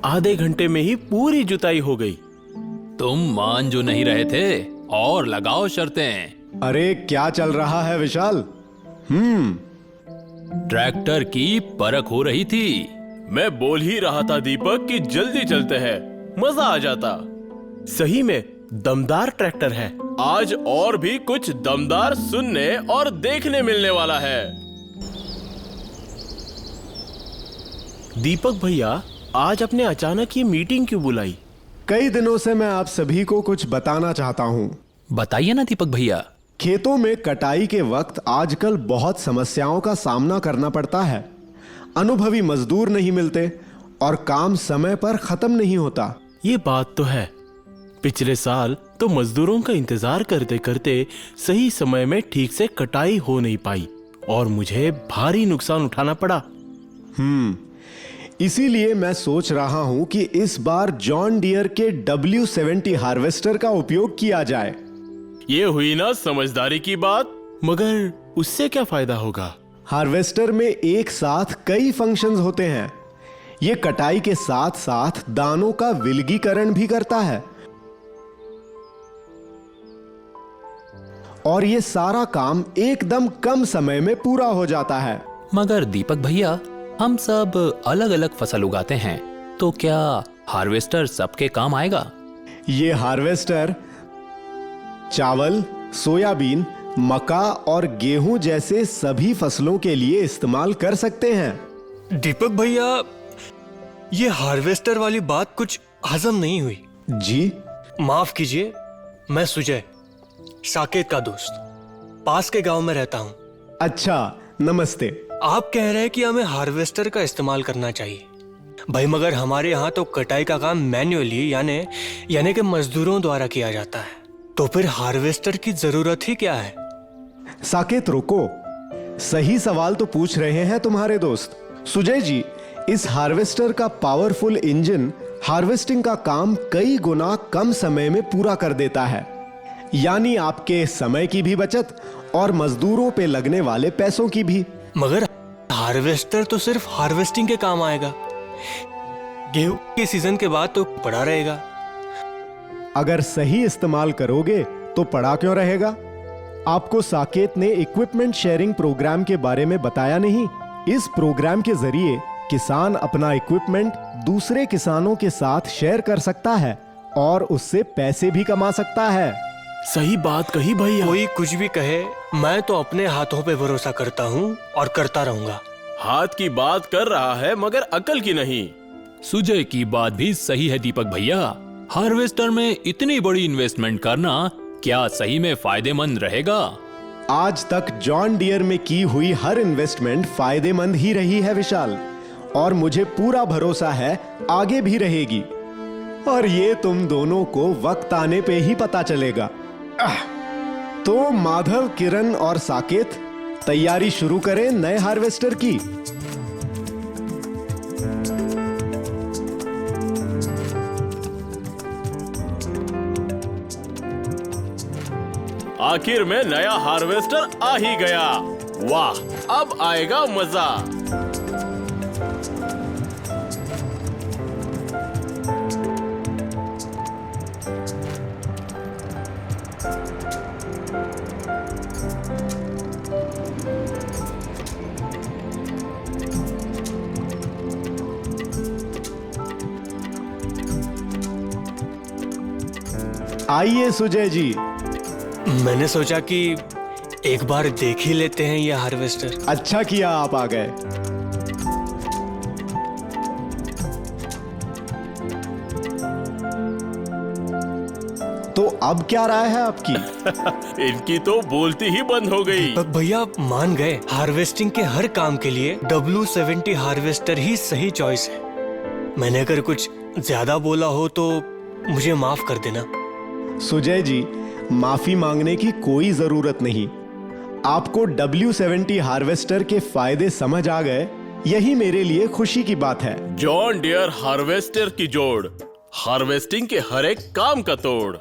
आधे घंटे में ही पूरी जुताई हो गई। तुम मान जो नहीं रहे थे, और लगाओ शर्तें। अरे क्या चल रहा है विशाल? ट्रैक्टर की परख हो रही थी। मैं बोल ही रहा था दीपक कि जल्दी चलते हैं, मजा आ जाता। सही में दमदार ट्रैक्टर है। आज और भी कुछ दमदार सुनने और देखने मिलने वाला है। दीपक भैया, आज आपने अचानक ये मीटिंग क्यों बुलाई? कई दिनों से मैं आप सभी को कुछ बताना चाहता हूँ। बताइए ना दीपक भैया। खेतों में कटाई के वक्त आजकल बहुत समस्याओं का सामना करना पड़ता है। अनुभवी मजदूर नहीं मिलते और काम समय पर खत्म नहीं होता। ये बात तो है। पिछले साल तो मजदूरों का इंतजार करते करते सही समय में ठीक से कटाई हो नहीं पाई और मुझे भारी नुकसान उठाना पड़ा। इसीलिए मैं सोच रहा हूं कि इस बार जॉन डियर के W70 हार्वेस्टर का उपयोग किया जाए। ये हुई ना समझदारी की बात। मगर उससे क्या फायदा होगा? हार्वेस्टर में एक साथ कई फंक्शंस होते हैं। ये कटाई के साथ साथ दानों का विलगीकरण भी करता है और ये सारा काम एकदम कम समय में पूरा हो जाता है। मगर दीपक भैया, हम सब अलग अलग फसल उगाते हैं, तो क्या हार्वेस्टर सबके काम आएगा? ये हार्वेस्टर चावल, सोयाबीन, मक्का और गेहूं जैसे सभी फसलों के लिए इस्तेमाल कर सकते हैं। दीपक भैया, ये हार्वेस्टर वाली बात कुछ हजम नहीं हुई। जी? माफ कीजिए, मैं सुजय, साकेत का दोस्त, पास के गांव में रहता हूँ। अच्छा, नमस्ते। आप कह रहे हैं कि हमें हार्वेस्टर का इस्तेमाल करना चाहिए। भाई मगर हमारे यहाँ तो कटाई का काम मैन्युअली यानी कि मजदूरों द्वारा किया जाता है, तो फिर हार्वेस्टर की जरूरत ही क्या है? साकेत रुको, सही सवाल तो पूछ रहे हैं तुम्हारे दोस्त। सुजय जी, इस हार्वेस्टर का पावरफुल इंजन हार्वेस्टिंग का काम कई गुना कम समय में पूरा कर देता है, यानी आपके समय की भी बचत और मजदूरों पे लगने वाले पैसों की भी। मगर हार्वेस्टर तो सिर्फ हार्वेस्टिंग के काम आएगा, गेहूं के सीजन के बाद तो पड़ा रहेगा। अगर सही इस्तेमाल करोगे तो पड़ा क्यों रहेगा? आपको साकेत ने इक्विपमेंट शेयरिंग प्रोग्राम के बारे में बताया नहीं? इस प्रोग्राम के जरिए किसान अपना इक्विपमेंट दूसरे किसानों के साथ शेयर कर सकता है और उससे पैसे भी कमा सकता है। सही बात कही भैया। कोई कुछ भी कहे, मैं तो अपने हाथों पे भरोसा करता हूँ और करता रहूंगा। हाथ की बात कर रहा है मगर अकल की नहीं। सुजय की बात भी सही है दीपक भैया। हार्वेस्टर में इतनी बड़ी इन्वेस्टमेंट करना क्या सही में फायदेमंद रहेगा? आज तक जॉन डियर में की हुई हर इन्वेस्टमेंट फायदेमंद ही रही है विशाल, और मुझे पूरा भरोसा है आगे भी रहेगी। और ये तुम दोनों को वक्त आने पे ही पता चलेगा। तो माधव, किरण और साकेत, तैयारी शुरू करें नए हार्वेस्टर की। आखिर में नया हार्वेस्टर आ ही गया। वाह, अब आएगा मजा। आइए सुजय जी। मैंने सोचा कि एक बार देख ही लेते हैं ये हार्वेस्टर। अच्छा किया आप आ गए। तो अब क्या राय है आपकी? इनकी तो बोलती ही बंद हो गई। भैया मान गए, हार्वेस्टिंग के हर काम के लिए W70 हार्वेस्टर ही सही चॉइस है। मैंने अगर कुछ ज्यादा बोला हो तो मुझे माफ कर देना। सुजय जी, माफी मांगने की कोई जरूरत नहीं। आपको W70 हार्वेस्टर के फायदे समझ आ गए, यही मेरे लिए खुशी की बात है। जॉन डियर हार्वेस्टर की जोड़, हार्वेस्टिंग के हर एक काम का तोड़।